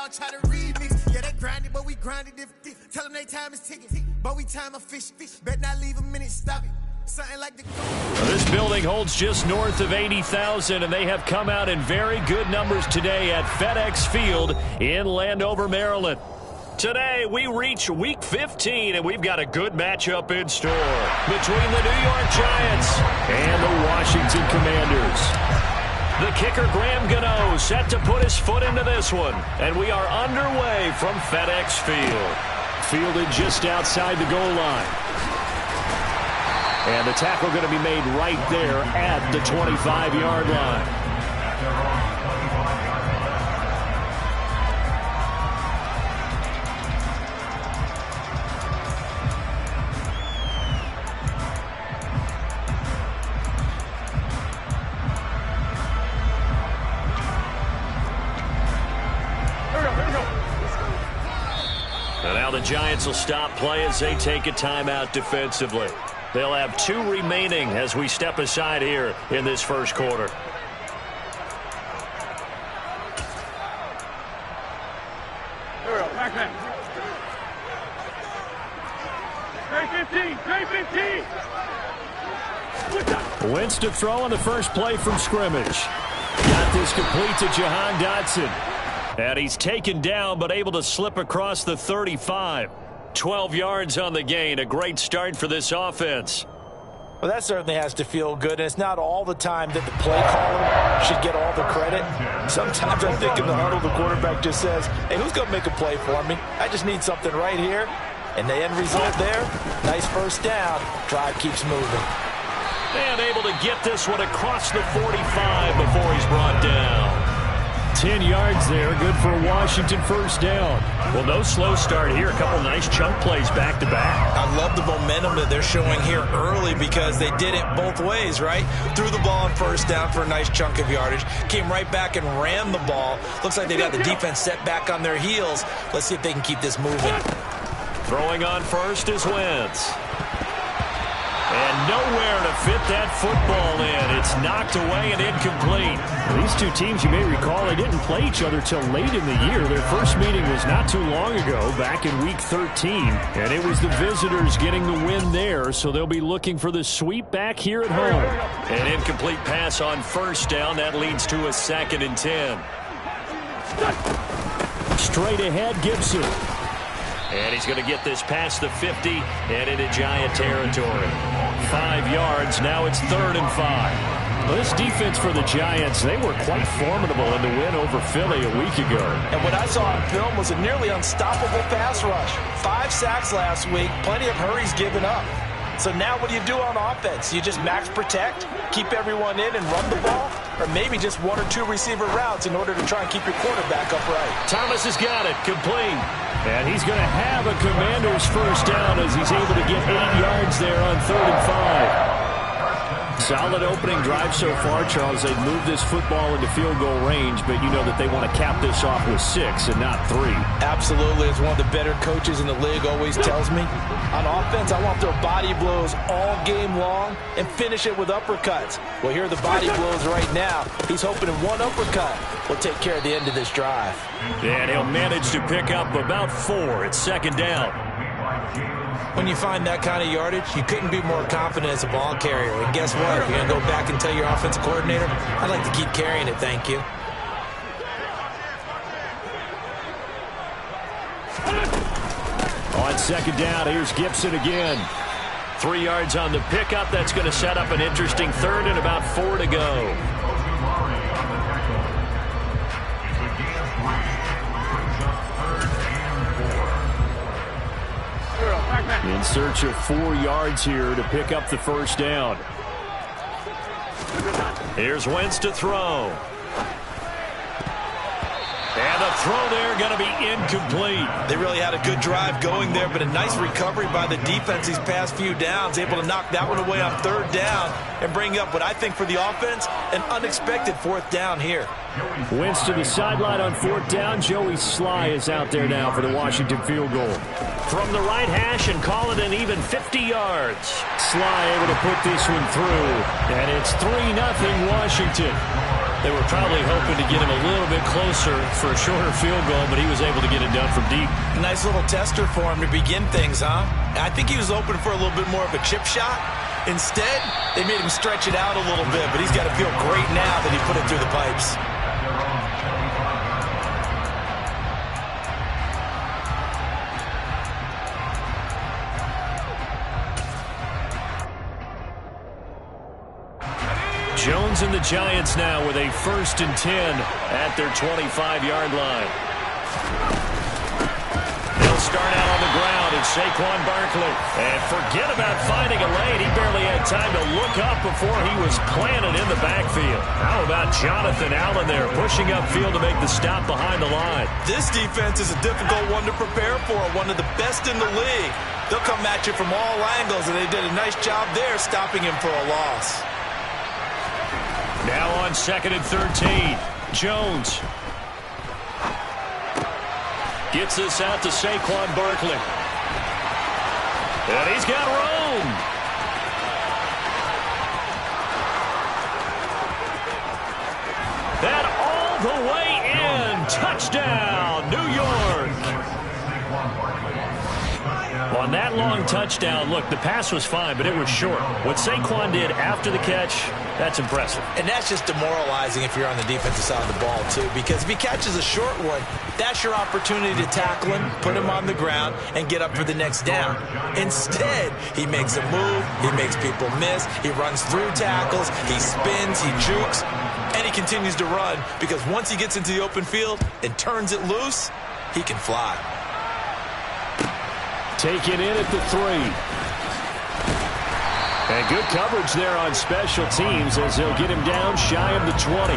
all try to read me. Yeah, they grinded, but we grinded different. Tell them they time is ticking, but we time a fish. Bet not leave a minute, stop it. Something like the This building holds just north of 80,000, and they have come out in very good numbers today at FedEx Field in Landover, Maryland. Today, we reach Week 15, and we've got a good matchup in store between the New York Giants and the Washington Commanders. The kicker, Graham Gano, set to put his foot into this one, and we are underway from FedEx Field. Fielded just outside the goal line. And the tackle going to be made right there at the 25-yard line. And now the Giants will stop play as they take a timeout defensively. They'll have 2 remaining as we step aside here in this first quarter. Wentz to throw on the first play from scrimmage. Got this complete to Jahan Dotson. And he's taken down but able to slip across the 35. 12 yards on the gain. A great start for this offense. Well, that certainly has to feel good, and it's not all the time that the play caller should get all the credit. Sometimes I think in the huddle, the quarterback just says, hey, who's going to make a play for me? I just need something right here. And the end result there, nice first down. Drive keeps moving. And able to get this one across the 45 before he's brought down. 10 yards there, good for a Washington first down. Well, no slow start here. A couple nice chunk plays back-to-back. I love the momentum that they're showing here early because they did it both ways, right? Threw the ball on first down for a nice chunk of yardage. Came right back and ran the ball. Looks like they got the defense set back on their heels. Let's see if they can keep this moving. Throwing on first is Wentz. And nowhere to fit that football in. It's knocked away and incomplete. These two teams, you may recall, they didn't play each other till late in the year. Their first meeting was not too long ago, back in Week 13. And it was the visitors getting the win there, so they'll be looking for the sweep back here at home. An incomplete pass on first down. That leads to a 2nd and 10. Straight ahead, Gibson. And he's going to get this past the 50 and into Giant territory. 5 yards. Now it's 3rd and 5. Well, this defense for the Giants, they were quite formidable in the win over Philly a week ago. And what I saw on film was a nearly unstoppable pass rush. 5 sacks last week, plenty of hurries given up. So now what do you do on offense? You just max protect, keep everyone in and run the ball? Or maybe just 1 or 2 receiver routes in order to try and keep your quarterback upright? Thomas has got it. Complete. And he's going to have a Commander's first down as he's able to get 8 yards there on 3rd and 5. Solid opening drive so far, Charles. They've moved this football into field goal range, but you know that they want to cap this off with 6 and not 3. Absolutely. As one of the better coaches in the league always tells me, on offense, I want their body blows all game long and finish it with uppercuts. Well, here are the body blows right now. He's hoping in one uppercut will take care of the end of this drive. And he'll manage to pick up about 4. It's 2nd down. When you find that kind of yardage, you couldn't be more confident as a ball carrier. And guess what? If you're going to go back and tell your offensive coordinator, I'd like to keep carrying it, thank you. On 2nd down, here's Gibson again. 3 yards on the pickup. That's going to set up an interesting 3rd and about 4 to go. In search of 4 yards here to pick up the first down. Here's Wentz to throw. And the throw there going to be incomplete. They really had a good drive going there, but a nice recovery by the defense these past few downs, able to knock that one away on 3rd down and bring up what I think for the offense, an unexpected 4th down here. Wentz to the sideline on 4th down. Joey Sly is out there now for the Washington field goal. From the right hash and call it an even 50 yards. Sly able to put this one through, and it's 3-0 Washington. They were probably hoping to get him a little bit closer for a shorter field goal, but he was able to get it done from deep. Nice little tester for him to begin things, huh? I think he was open for a little bit more of a chip shot. Instead, they made him stretch it out a little bit, but he's got to feel great now that he put it through the pipes. Jones and the Giants now with a 1st and 10 at their 25-yard line. They'll start out on the ground, and Saquon Barkley. And forget about finding a lane. He barely had time to look up before he was planted in the backfield. How about Jonathan Allen there, pushing upfield to make the stop behind the line? This defense is a difficult one to prepare for, one of the best in the league. They'll come at you from all angles, and they did a nice job there stopping him for a loss. Now on 2nd and 13, Jones gets this out to Saquon Barkley. And he's got room. That all the way in. Touchdown, New York. On that long touchdown, look, the pass was fine, but it was short. What Saquon did after the catch, that's impressive. And that's just demoralizing if you're on the defensive side of the ball, too, because if he catches a short one, that's your opportunity to tackle him, put him on the ground, and get up for the next down. Instead, he makes a move, he makes people miss, he runs through tackles, he spins, he jukes, and he continues to run, because once he gets into the open field and turns it loose, he can fly. Taken in at the 3. And good coverage there on special teams as they'll get him down shy of the 20.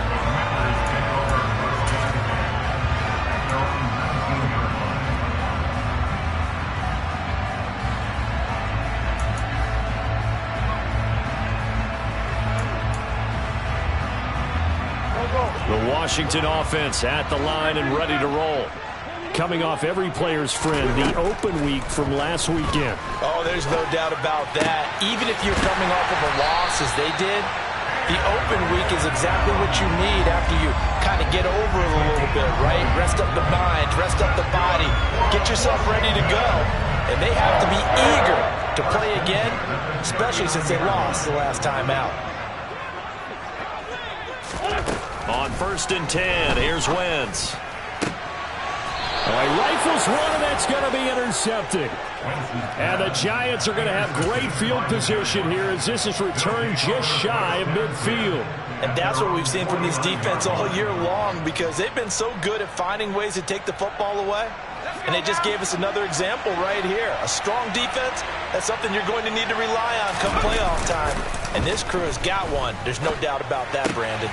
The Washington offense at the line and ready to roll. Coming off every player's friend, the open week from last weekend. Oh, there's no doubt about that. Even if you're coming off of a loss as they did, the open week is exactly what you need after you kind of get over it a little bit, right? Rest up the mind, rest up the body, get yourself ready to go. And they have to be eager to play again, especially since they lost the last time out. On 1st and 10, here's Wentz. He rifles one, and that's going to be intercepted. And the Giants are going to have great field position here as this is returned just shy of midfield. And that's what we've seen from this defense all year long, because they've been so good at finding ways to take the football away. And they just gave us another example right here. A strong defense, that's something you're going to need to rely on come playoff time. And this crew has got one. There's no doubt about that, Brandon.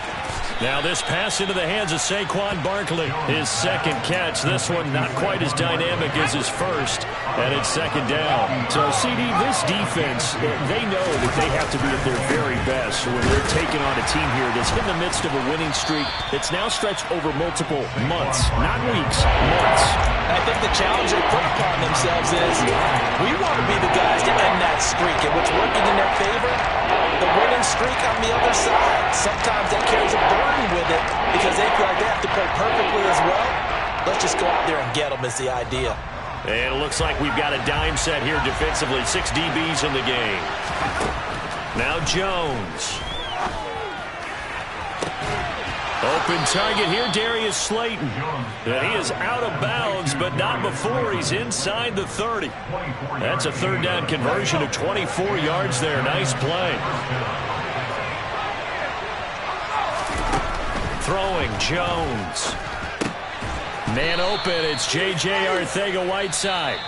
Now this pass into the hands of Saquon Barkley. His 2nd catch. This one not quite as dynamic as his first. And it's 2nd down. So, CD, this defense, they know that they have to be at their very best when they're taking on a team here that's in the midst of a winning streak that's now stretched over multiple months, not weeks, months. I think the challenge they put upon themselves is we want to be the guys to end that streak. And what's working in their favor? The winning streak on the other side. Sometimes that carries a burden with it because they feel like they have to play perfectly as well. Let's just go out there and get them is the idea. And it looks like we've got a dime set here defensively. 6 DBs in the game. Now Jones. Open target here, Darius Slayton. And he is out of bounds, but not before he's inside the 30. That's a 3rd down conversion of 24 yards there. Nice play. Throwing, Jones. Man open, it's J.J. Arcega-Whiteside.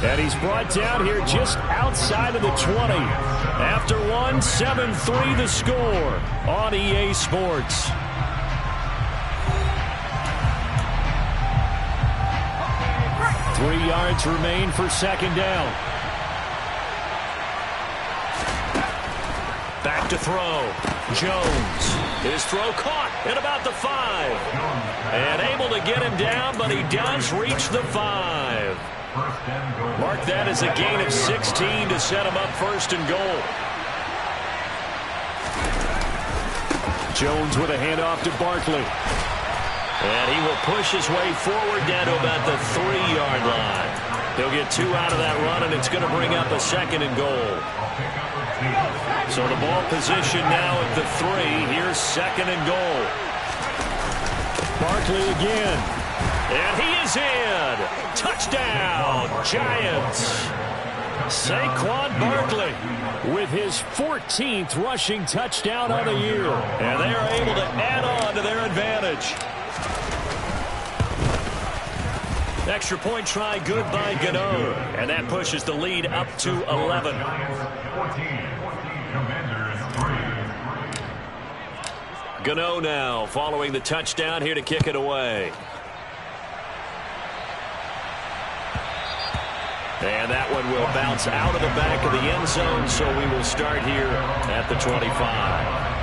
And he's brought down here just outside of the 20. After one, 7-3 the score on EA Sports. Three yards remain for 2nd down. Back to throw. Jones. His throw caught at about the 5. And able to get him down, but he does reach the 5. Mark that as a gain of 16 to set him up 1st and goal. Jones with a handoff to Barkley. And he will push his way forward down to about the 3-yard line. He'll get 2 out of that run, and it's going to bring up a 2nd and goal. So the ball position now at the 3. Here's 2nd and goal. Barkley again. And he is in. Touchdown, Giants. Saquon Barkley with his 14th rushing touchdown of the year. And they are able to add on to their advantage. Extra point try good by Gano. And that pushes the lead up to 11. Gano now following the touchdown here to kick it away. And that one will bounce out of the back of the end zone, so we will start here at the 25.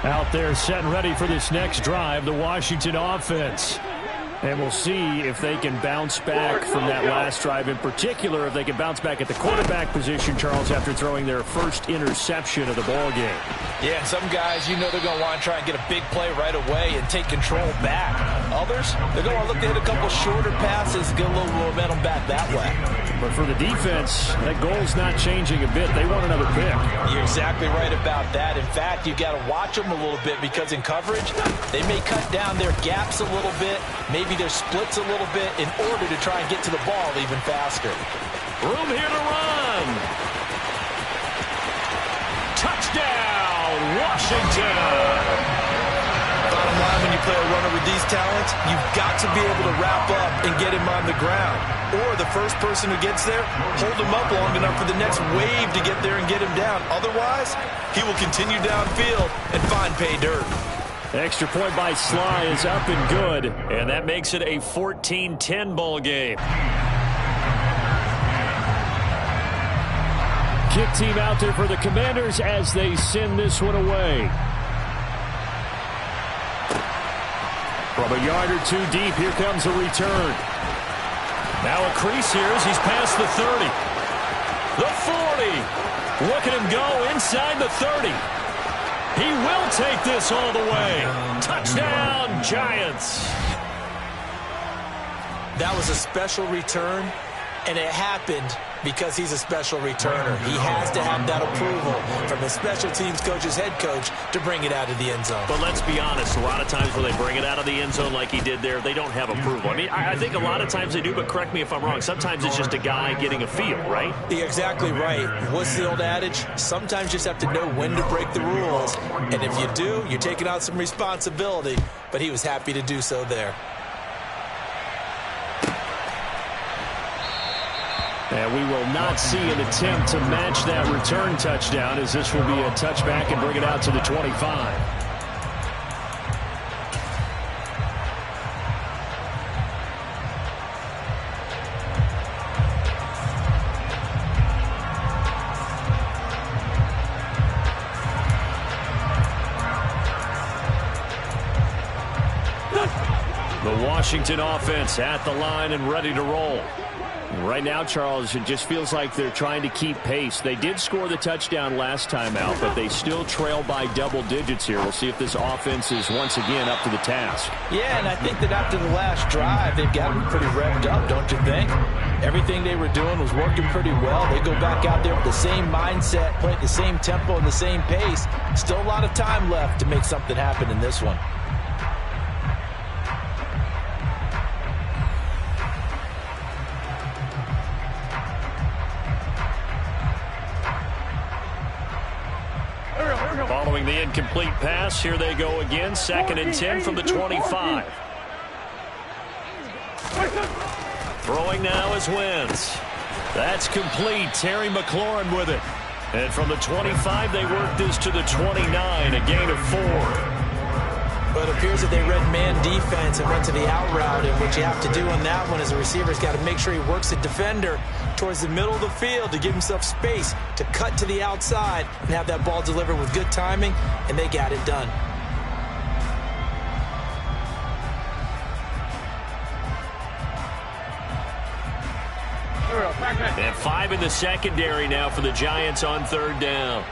Out there set and ready for this next drive, the Washington offense. And we'll see if they can bounce back from that last drive. In particular, if they can bounce back at the quarterback position, Charles, after throwing their first interception of the ball game. Yeah, and some guys, you know they're going to want to try and get a big play right away and take control back. Others, they're going to look to hit a couple shorter passes, get a little momentum back that way. But for the defense, that goal's not changing a bit. They want another pick. You're exactly right about that. In fact, you've got to watch them a little bit because in coverage, they may cut down their gaps a little bit, maybe their splits a little bit in order to try and get to the ball even faster. Room here to run. Touchdown, Washington. Bottom line, when you play a runner with these talents, you've got to be able to wrap up and get him on the ground. Or the first person who gets there, hold him up long enough for the next wave to get there and get him down. Otherwise, he will continue downfield and find pay dirt. Extra point by Sly is up and good. And that makes it a 14-10 ball game. Kick team out there for the Commanders as they send this one away. From a yard or two deep, here comes a return. Now a crease here as he's past the 30. The 40. Look at him go inside the 30. He will take this all the way. Touchdown, Giants. That was a special return, and it happened because he's a special returner. He has to have that approval from his special teams coach's head coach to bring it out of the end zone. But let's be honest, a lot of times when they bring it out of the end zone like he did there, they don't have approval. I mean, I think a lot of times they do, but correct me if I'm wrong. Sometimes it's just a guy getting a feel, right? You're exactly right. What's the old adage? Sometimes you just have to know when to break the rules. And if you do, you're taking on some responsibility. But he was happy to do so there. And we will not see an attempt to match that return touchdown, as this will be a touchback and bring it out to the 25. The Washington offense at the line and ready to roll. Right now, Charles, it just feels like they're trying to keep pace. They did score the touchdown last time out, but they still trail by double digits here. We'll see if this offense is once again up to the task. Yeah, and I think that after the last drive, they've got them pretty revved up, don't you think? Everything they were doing was working pretty well. They go back out there with the same mindset, play at the same tempo and the same pace. Still a lot of time left to make something happen in this one. Following the incomplete pass, here they go again. 2nd and 10 from the 25. Throwing now is Wentz. That's complete. Terry McLaurin with it. And from the 25, they work this to the 29, a gain of 4. But it appears that they read man defense and went to the out route, and what you have to do on that one is a receiver's got to make sure he works the defender towards the middle of the field to give himself space to cut to the outside and have that ball delivered with good timing, and they got it done. And 5 in the secondary now for the Giants on 3rd down.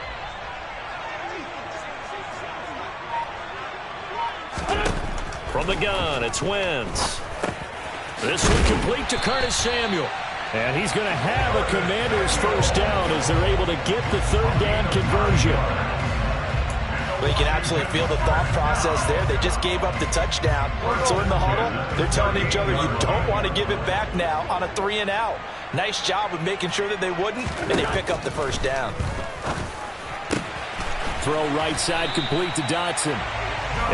From the gun, it's Wentz. This one complete to Curtis Samuel. And he's going to have a Commanders first down as they're able to get the 3rd down conversion. Well, you can absolutely feel the thought process there. They just gave up the touchdown. So in the huddle, they're telling each other, you don't want to give it back now on a 3-and-out. Nice job of making sure that they wouldn't, and they pick up the first down. Throw right side complete to Dotson.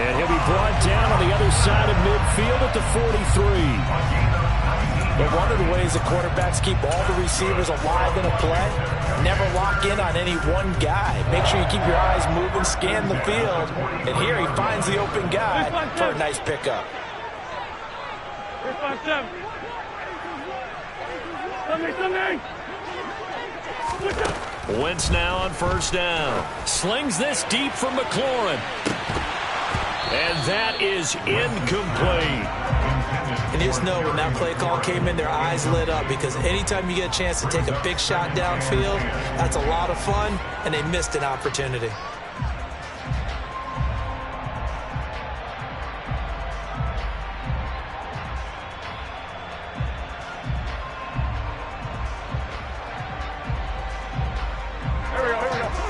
And he'll be brought down on the other side of midfield at the 43. But one of the ways that quarterbacks keep all the receivers alive in a play, never lock in on any one guy. Make sure you keep your eyes moving, scan the field. And here he finds the open guy for a nice pickup. 3-5-7. Wentz now on 1st down. Slings this deep from McLaurin. And that is incomplete. And you just know when that play call came in, their eyes lit up, because anytime you get a chance to take a big shot downfield, that's a lot of fun, and they missed an opportunity.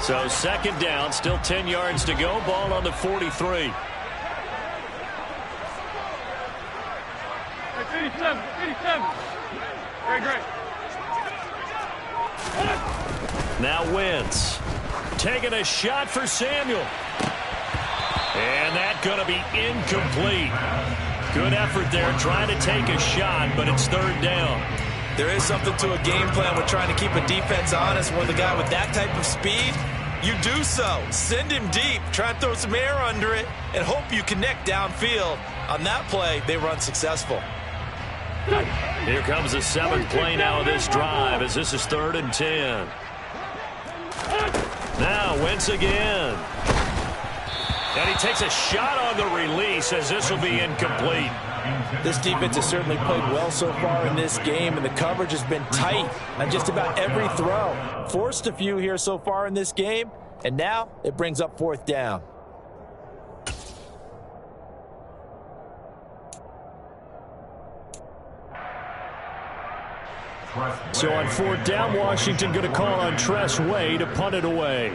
So 2nd down, still 10 yards to go. Ball on the 43. 87. Very great. Now Wentz taking a shot for Samuel. And that's going to be incomplete. Good effort there trying to take a shot, but it's 3rd down. There is something to a game plan with trying to keep a defense honest. When the guy with that type of speed, you do so. Send him deep, try and throw some air under it, and hope you connect downfield. On that play, they were unsuccessful. Here comes the 7th play now of this drive, as this is 3rd and 10. Now Wentz again. And he takes a shot on the release, as this will be incomplete. This defense has certainly played well so far in this game, and the coverage has been tight on just about every throw. Forced a few here so far in this game, and now it brings up 4th down. So on 4th down, Washington going to call on Tress Way to punt it away.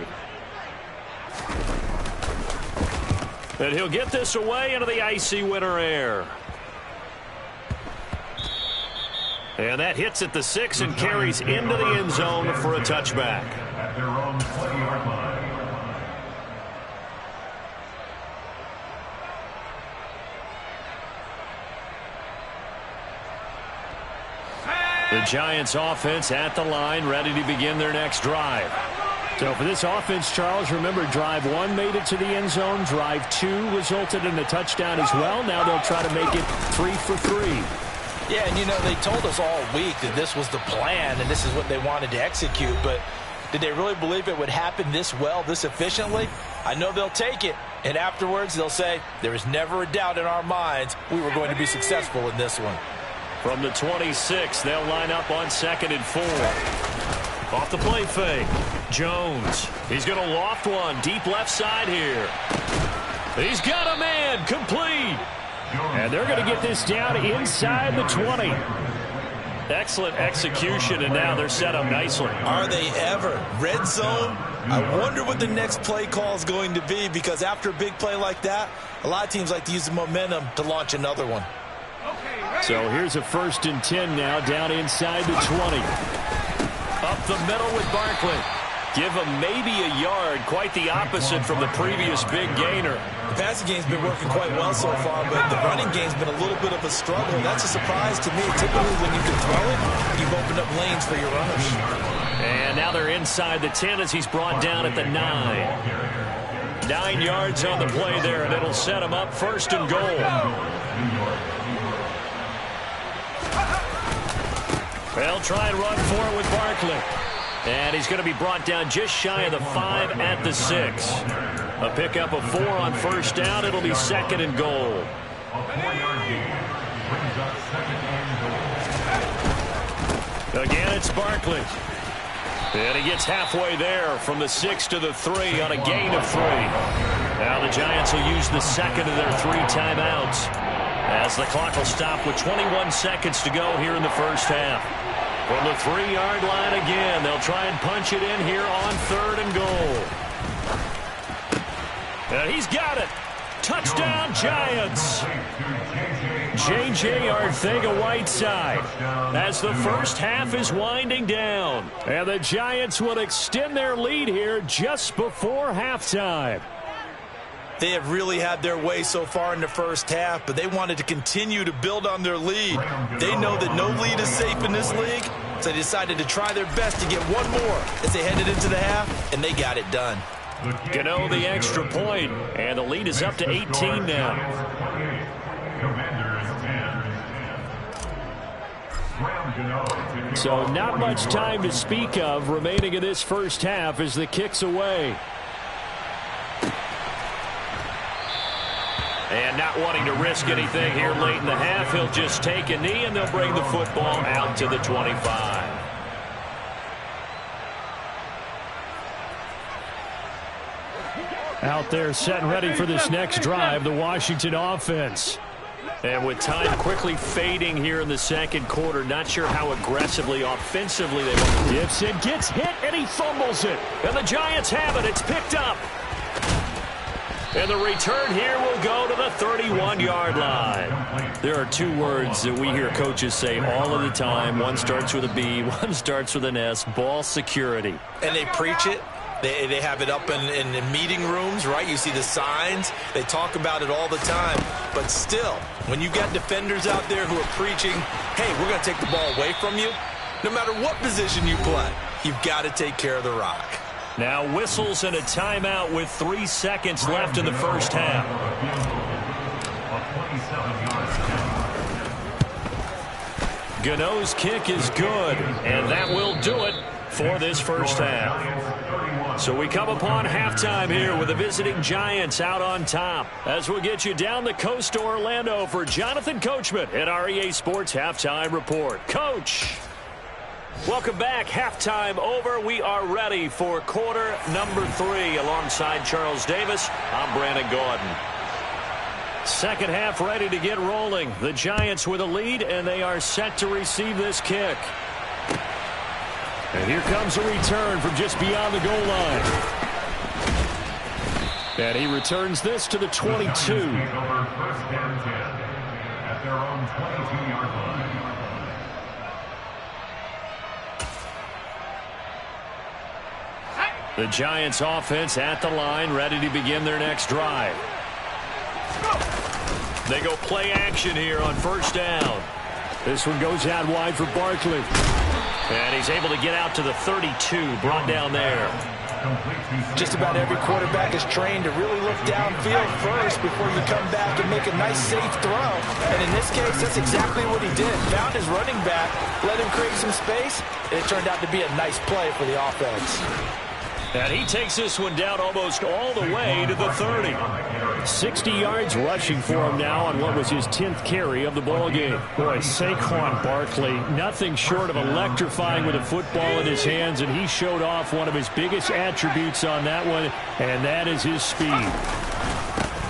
And he'll get this away into the icy winter air. And that hits at the 6 and carries into the end zone for a touchback. At their own 20-yard line. The Giants offense at the line, ready to begin their next drive. So for this offense, Charles, remember, drive 1 made it to the end zone. Drive 2 resulted in a touchdown as well. Now they'll try to make it 3 for 3. Yeah, and you know, they told us all week that this was the plan and this is what they wanted to execute, but did they really believe it would happen this well, this efficiently? I know they'll take it, and afterwards they'll say, there was never a doubt in our minds we were going to be successful in this one. From the 26, they'll line up on 2nd and 4. Off the play fake. Jones. He's going to loft one. Deep left side here. He's got a man. Complete. And they're going to get this down inside the 20. Excellent execution, and now they're set up nicely. Are they ever? Red zone? I wonder what the next play call is going to be, because after a big play like that, a lot of teams like to use the momentum to launch another one. So here's a 1st and 10 now, down inside the 20. Up the middle with Barkley. Give him maybe a yard, quite the opposite from the previous big gainer. The passing game's been working quite well so far, but the running game's been a little bit of a struggle. That's a surprise to me. Typically, when you can throw it, you've opened up lanes for your runners. And now they're inside the 10 as he's brought down at the 9. 9 yards on the play there, and it'll set him up 1st and goal. They'll try and run for it with Barkley. And he's going to be brought down just shy of the 5 at the 6. A pickup of 4 on 1st down. It'll be 2nd and goal. A 4-yard gain brings up 2nd and goal. Again, it's Barkley. And he gets halfway there from the 6 to the 3 on a gain of 3. Now the Giants will use the second of their 3 timeouts as the clock will stop with 21 seconds to go here in the first half. From the 3-yard line again, they'll try and punch it in here on 3rd and goal. And he's got it. Touchdown, Giants. J.J. Arcega-Whiteside as the first half is winding down. And the Giants will extend their lead here just before halftime. They have really had their way so far in the first half, but they wanted to continue to build on their lead. They know that no lead is safe in this league, so they decided to try their best to get one more as they headed into the half, and they got it done. Gano the extra point, and the lead is up to 18 now. So not much time to speak of remaining in this first half as the kick's away. And not wanting to risk anything here late in the half, he'll just take a knee and they'll bring the football out to the 25. Out there set and ready for this next drive, the Washington offense. And with time quickly fading here in the second quarter, not sure how aggressively, offensively they want to. Gibson gets hit and he fumbles it. And the Giants have it. It's picked up. And the return here will go to the 31-yard line. There are 2 words that we hear coaches say all of the time. One starts with a B, one starts with an S, ball security. And they preach it. They have it up in the meeting rooms, right? You see the signs. They talk about it all the time. But still, when you got defenders out there who are preaching, hey, we're going to take the ball away from you, no matter what position you play, you've got to take care of the rock. Now whistles and a timeout with 3 seconds left in the first half. Gano's kick is good, and that will do it for this first half. So we come upon halftime here with the visiting Giants out on top. As we'll get you down the coast to Orlando for Jonathan Coachman at our EA Sports Halftime Report. Coach, welcome back. Halftime over. We are ready for quarter number 3 alongside Charles Davis. I'm Brandon Gaudin. Second half ready to get rolling. The Giants with a lead, and they are set to receive this kick. And here comes a return from just beyond the goal line. And he returns this to the 22. At their own 22-yard line. The Giants offense at the line, ready to begin their next drive. They go play action here on first down. This one goes out wide for Barkley. And he's able to get out to the 32, brought down there. Just about every quarterback is trained to really look downfield first before you come back and make a nice, safe throw. And in this case, that's exactly what he did. Found his running back, let him create some space, and it turned out to be a nice play for the offense. And he takes this one down almost all the way to the 30. 60 yards rushing for him now on what was his 10th carry of the ballgame. Boy, Saquon Barkley, nothing short of electrifying with a football in his hands, and he showed off one of his biggest attributes on that one, and that is his speed.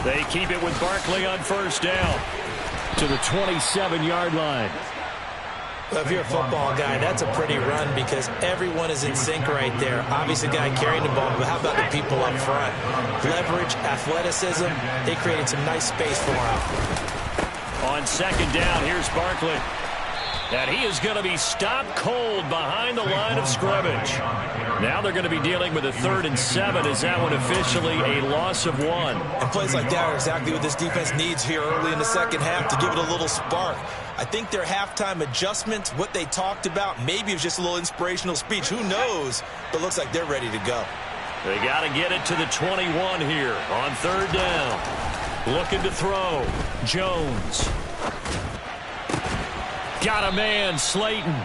They keep it with Barkley on first down to the 27-yard line. Well, if you're a football guy, that's a pretty run because everyone is in sync right there. Obviously, the guy carrying the ball, but how about the people up front? Leverage, athleticism, they created some nice space for him. On second down, here's Barkley. And he is going to be stopped cold behind the line of scrimmage. Now they're going to be dealing with a 3rd and 7. Is that one officially a loss of 1? And plays like that are exactly what this defense needs here early in the second half to give it a little spark. I think their halftime adjustment, what they talked about, maybe it was just a little inspirational speech. Who knows? But looks like they're ready to go. They got to get it to the 21 here on 3rd down. Looking to throw. Jones. Got a man, Slayton.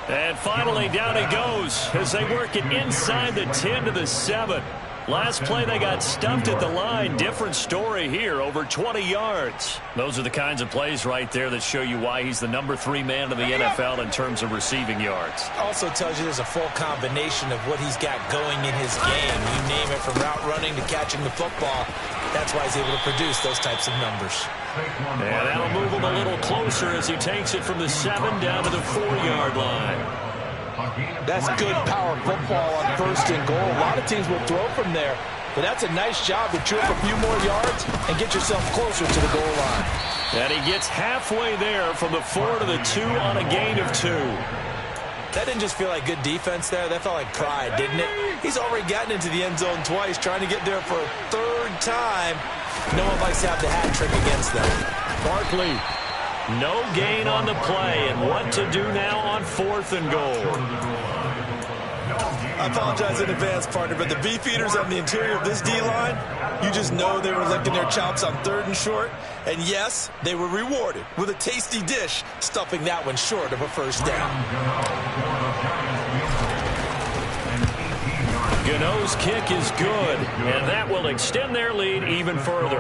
And finally down he goes as they work it inside the 10 to the 7. Last play, they got stumped at the line. Different story here, over 20 yards. Those are the kinds of plays right there that show you why he's the number 3 man in the NFL in terms of receiving yards. Also tells you there's a full combination of what he's got going in his game. You name it, from route running to catching the football. That's why he's able to produce those types of numbers. And that'll move him a little closer as he takes it from the 7 down to the 4-yard line. That's good power football on 1st and goal. A lot of teams will throw from there, but that's a nice job to chew up a few more yards and get yourself closer to the goal line. And he gets halfway there from the 4 to the 2 on a gain of 2. That didn't just feel like good defense there. That felt like pride, didn't it? He's already gotten into the end zone twice, trying to get there for a 3rd time. No one likes to have the hat trick against them. Barkley, no gain on the play, and what to do now on 4th and goal. I apologize in advance, partner, but the beefeaters on the interior of this D-line, you just know they were licking their chops on 3rd and short. And yes, they were rewarded with a tasty dish, stuffing that one short of a 1st down. Gano's kick is good, and that will extend their lead even further.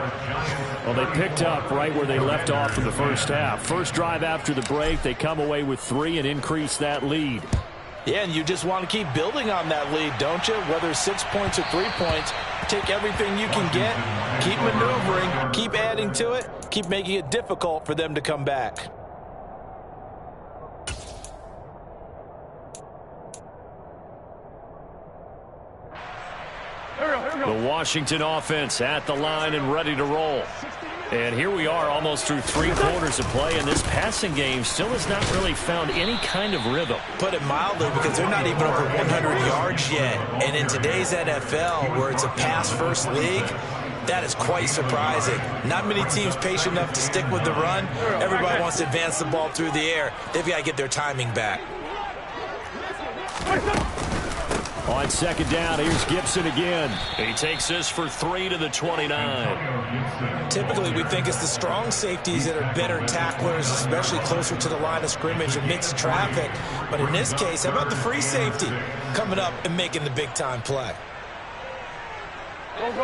Well, they picked up right where they left off in the first half. First drive after the break, they come away with 3 and increase that lead. Yeah, and you just want to keep building on that lead, don't you? Whether it's 6 points or 3 points, take everything you can get, keep maneuvering, keep adding to it, keep making it difficult for them to come back. The Washington offense at the line and ready to roll. And here we are almost through 3 quarters of play, and this passing game still has not really found any kind of rhythm. Put it mildly, because they're not even over 100 yards yet. And in today's NFL, where it's a pass-first league, that is quite surprising. Not many teams patient enough to stick with the run. Everybody wants to advance the ball through the air. They've got to get their timing back. On 2nd down, here's Gibson again. He takes this for 3 to the 29. Typically, we think it's the strong safeties that are better tacklers, especially closer to the line of scrimmage amidst traffic. But in this case, how about the free safety coming up and making the big-time play?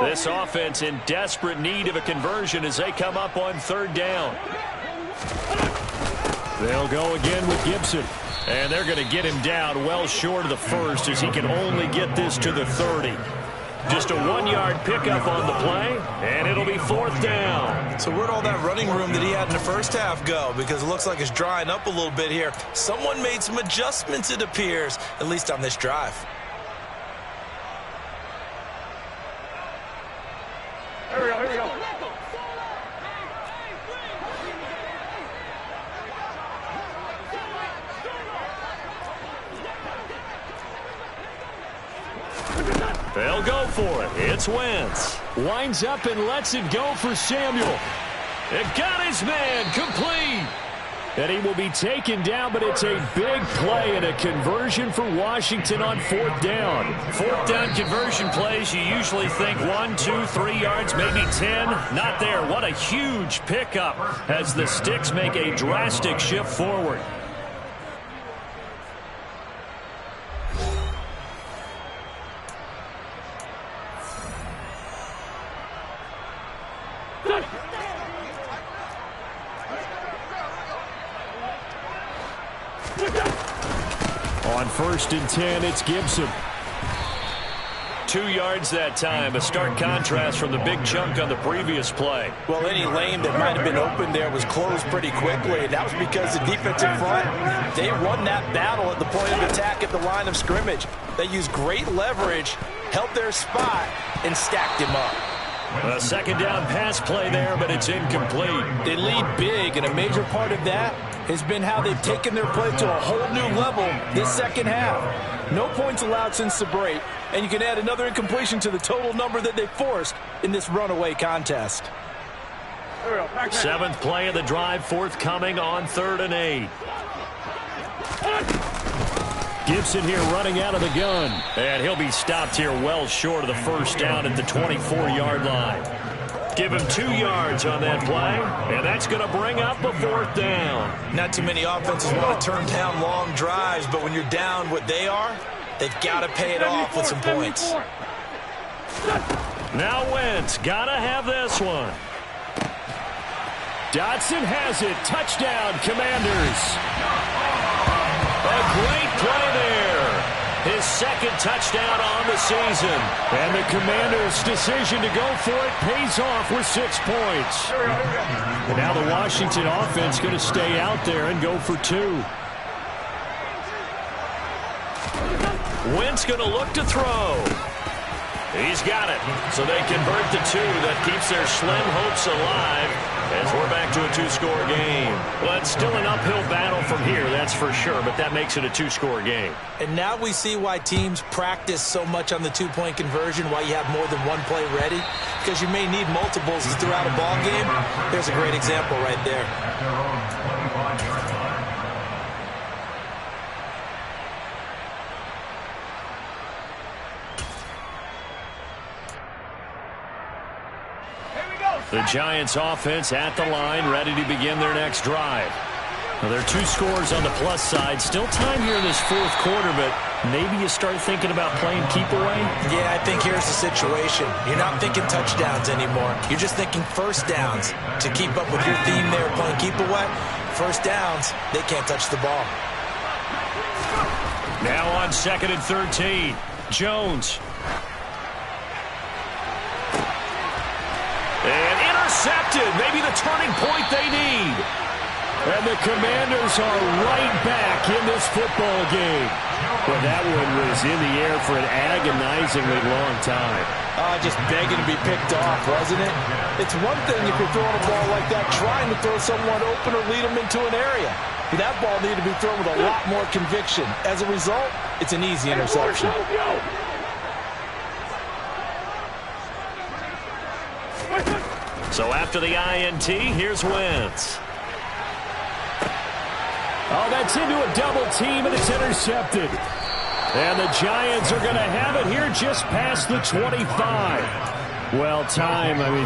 This offense in desperate need of a conversion as they come up on 3rd down. They'll go again with Gibson. And they're going to get him down well short of the 1st as he can only get this to the 30. Just a 1-yard pickup on the play, and it'll be 4th down. So where'd all that running room that he had in the first half go? Because it looks like it's drying up a little bit here. Someone made some adjustments, it appears, at least on this drive. Here we go. They'll go for it. It's Wentz. Winds up and lets it go for Samuel. It got his man complete. And he will be taken down, but it's a big play and a conversion for Washington on 4th down. 4th down conversion plays, you usually think 1, 2, 3 yards, maybe 10. Not there. What a huge pickup as the Sticks make a drastic shift forward. On 1st and 10, it's Gibson. 2 yards that time, a stark contrast from the big chunk on the previous play. Well, any lane that might have been open there was closed pretty quickly, and that was because the defensive front, they won that battle at the point of attack at the line of scrimmage. They used great leverage, held their spot, and stacked him up. A 2nd down pass play there, but it's incomplete. They lead big, and a major part of that has been how they've taken their play to a whole new level this 2nd half. No points allowed since the break, and you can add another incompletion to the total number that they forced in this runaway contest. 7th play of the drive, forthcoming on 3rd and 8. Gibson here running out of the gun. And he'll be stopped here well short of the 1st down at the 24-yard line. Give him 2 yards on that play, and that's going to bring up a 4th down. Not too many offenses want to turn down long drives, but when you're down what they are, they've got to pay it off with some points. Now Wentz, gotta have this one. Dotson has it. Touchdown, Commanders. A great play there. His second touchdown on the season. And the Commanders' decision to go for it pays off with 6 points. And now the Washington offense going to stay out there and go for 2. Wentz going to look to throw. He's got it. So they convert the 2. That keeps their slim hopes alive as we're back to a 2-score game. Well, it's still an uphill battle from here, that's for sure, but that makes it a 2-score game. And now we see why teams practice so much on the 2-point conversion, why you have more than one play ready, because you may need multiples throughout a ball game. There's a great example right there. The Giants offense at the line, ready to begin their next drive. Well, there are 2 scores on the plus side. Still time here in this 4th quarter, but maybe you start thinking about playing keep away? Yeah, I think here's the situation. You're not thinking touchdowns anymore. You're just thinking first downs. To keep up with your theme there, playing keep away, first downs, they can't touch the ball. Now on 2nd and 13, Jones. And intercepted. Maybe the turning point they need. And the Commanders are right back in this football game. Well, that one was in the air for an agonizingly long time. Just begging to be picked off, wasn't it? It's one thing if you're throwing a ball like that, trying to throw someone open or lead them into an area. But that ball needed to be thrown with a lot more conviction. As a result, it's an easy interception. So after the INT, here's Wentz. Oh, that's into a double team, and it's intercepted. And the Giants are going to have it here just past the 25. Well,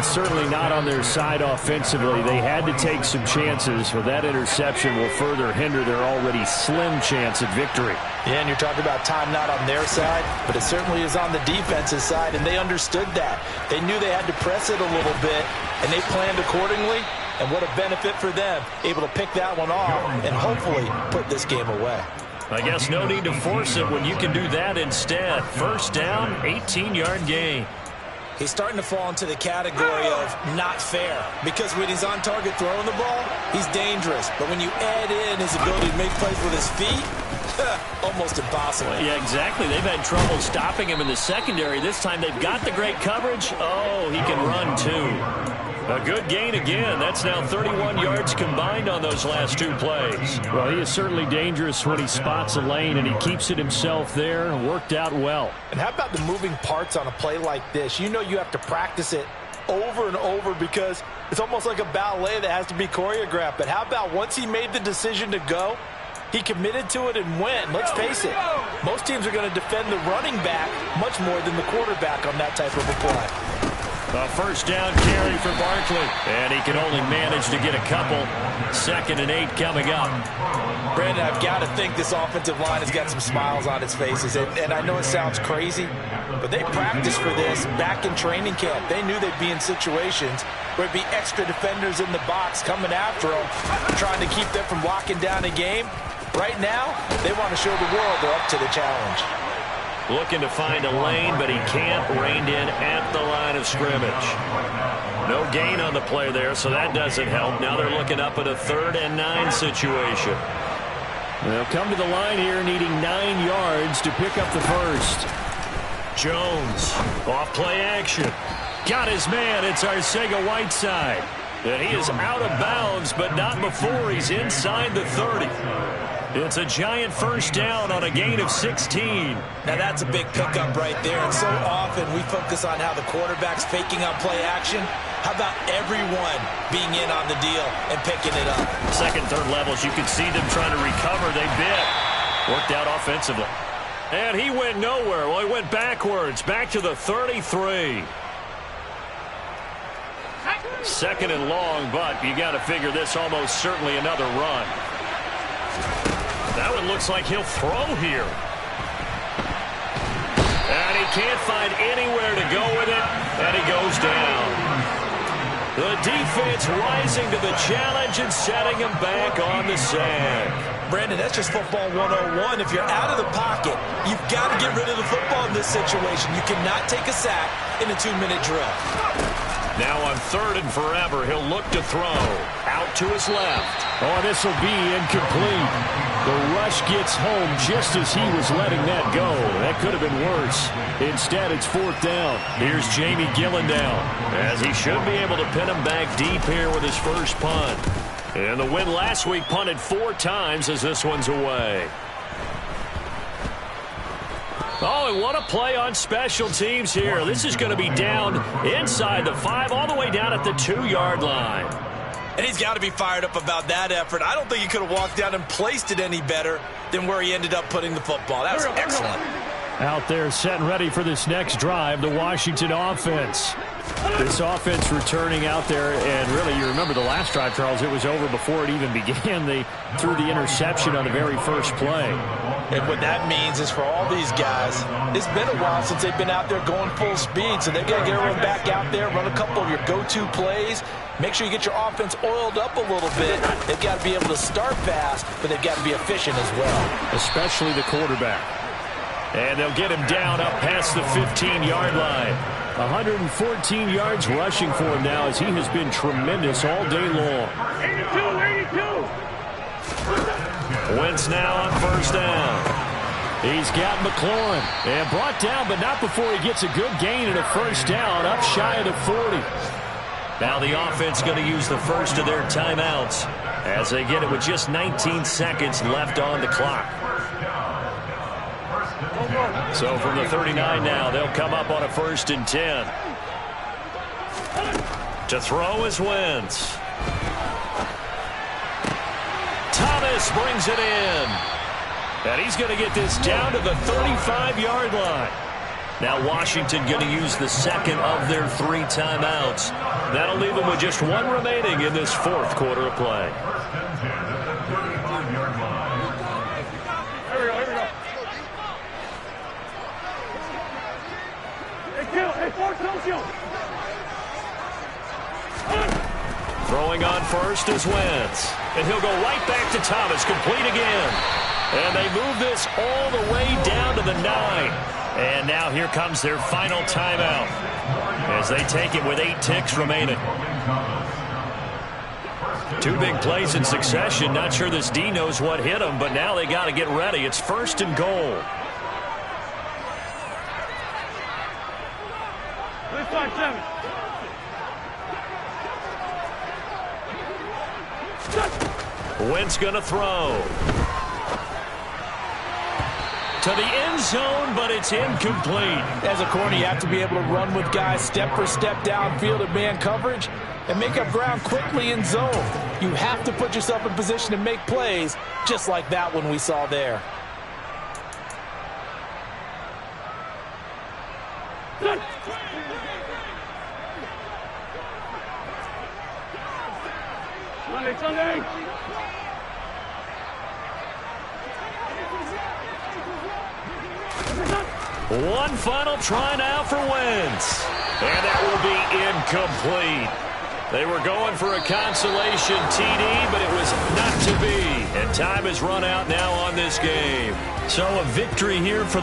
certainly not on their side offensively. They had to take some chances, but that interception will further hinder their already slim chance at victory. Yeah, and you're talking about time not on their side, but it certainly is on the defense's side, and they understood that. They knew they had to press it a little bit, and they planned accordingly, and what a benefit for them, able to pick that one off and hopefully put this game away. I guess no need to force it when you can do that instead. First down, 18-yard gain. He's starting to fall into the category of not fair, because when he's on target throwing the ball, he's dangerous. But when you add in his ability to make plays with his feet, almost impossible. Yeah, exactly. They've had trouble stopping him in the secondary. This time they've got the great coverage. Oh, he can run too. A good gain again. That's now 31 yards combined on those last 2 plays. Well, he is certainly dangerous when he spots a lane, and he keeps it himself there. Worked out well. And how about the moving parts on a play like this? You know you have to practice it over and over because it's almost like a ballet that has to be choreographed. But how about once he made the decision to go, he committed to it and went. Let's face it, most teams are going to defend the running back much more than the quarterback on that type of a play. A first down carry for Barkley. And he can only manage to get a couple. 2nd and 8 coming up. Brandon, I've got to think this offensive line has got some smiles on its faces. And I know it sounds crazy, but they practiced for this back in training camp. They knew they'd be in situations where it'd be extra defenders in the box coming after them, trying to keep them from locking down a game. Right now, they want to show the world they're up to the challenge. Looking to find a lane, but he can't. Reined in at the line of scrimmage. No gain on the play there, so that doesn't help. Now they're looking up at a 3rd and 9 situation. They'll come to the line here needing 9 yards to pick up the first. Jones, off play action. Got his man. It's Arcega-Whiteside. And he is out of bounds, but not before he's inside the 30. It's a Giant first down on a gain of 16. Now that's a big pickup right there. And so often we focus on how the quarterback's faking on play action. How about everyone being in on the deal and picking it up? 2nd, 3rd levels, you can see them trying to recover. They bit. Worked out offensively. And he went nowhere. Well, he went backwards. Back to the 33. 2nd and long, but you got to figure this almost certainly another run. That one looks like he'll throw here. And he can't find anywhere to go with it, and he goes down. The defense rising to the challenge and setting him back on the sack. Brandon, that's just football 101. If you're out of the pocket, you've got to get rid of the football in this situation. You cannot take a sack in a 2-minute drill. Now on 3rd and forever, he'll look to throw. Out to his left. Oh, this will be incomplete. The rush gets home just as he was letting that go. That could have been worse. Instead, it's 4th down. Here's Jamie Gillendown, as he should be able to pin him back deep here with his first punt. And the win last week punted 4 times as this one's away. Oh, and what a play on special teams here. This is going to be down inside the 5, all the way down at the 2-yard line. And he's got to be fired up about that effort. I don't think he could have walked down and placed it any better than where he ended up putting the football. That was excellent. Out there set and ready for this next drive, the Washington offense. This offense returning out there, and really, you remember the last drive, Charles, it was over before it even began. They threw the interception on the very first play. And what that means is for all these guys, it's been a while since they've been out there going full speed, so they've got to get everyone back out there, run a couple of your go-to plays, make sure you get your offense oiled up a little bit. They've got to be able to start fast, but they've got to be efficient as well. Especially the quarterback. And they'll get him down up past the 15-yard line. 114 yards rushing for him now as he has been tremendous all day long. 82. Wentz now on 1st down. He's got McLaurin. And brought down, but not before he gets a good gain and a 1st down up shy of the 40. Now the offense going to use the first of their timeouts as they get it with just 19 seconds left on the clock. So from the 39 now, they'll come up on a 1st and 10. To throw is Wentz. Thomas brings it in. And he's going to get this down to the 35-yard line. Now Washington going to use the second of their 3 timeouts. That'll leave them with just 1 remaining in this 4th quarter of play. Throwing on 1st is Wentz. And he'll go right back to Thomas, complete again. And they move this all the way down to the 9. And now here comes their final timeout as they take it with 8 ticks remaining. 2 big plays in succession. Not sure this D knows what hit him, but now they got to get ready. It's 1st and goal. Wentz going to throw. To the end zone, but it's incomplete. As a corner, you have to be able to run with guys step for step downfield in man coverage and make up ground quickly in zone. You have to put yourself in position to make plays just like that one we saw there. Sunday. One final try now for Wentz. And that will be incomplete. They were going for a consolation TD, but it was not to be. And time has run out now on this game. So a victory here for the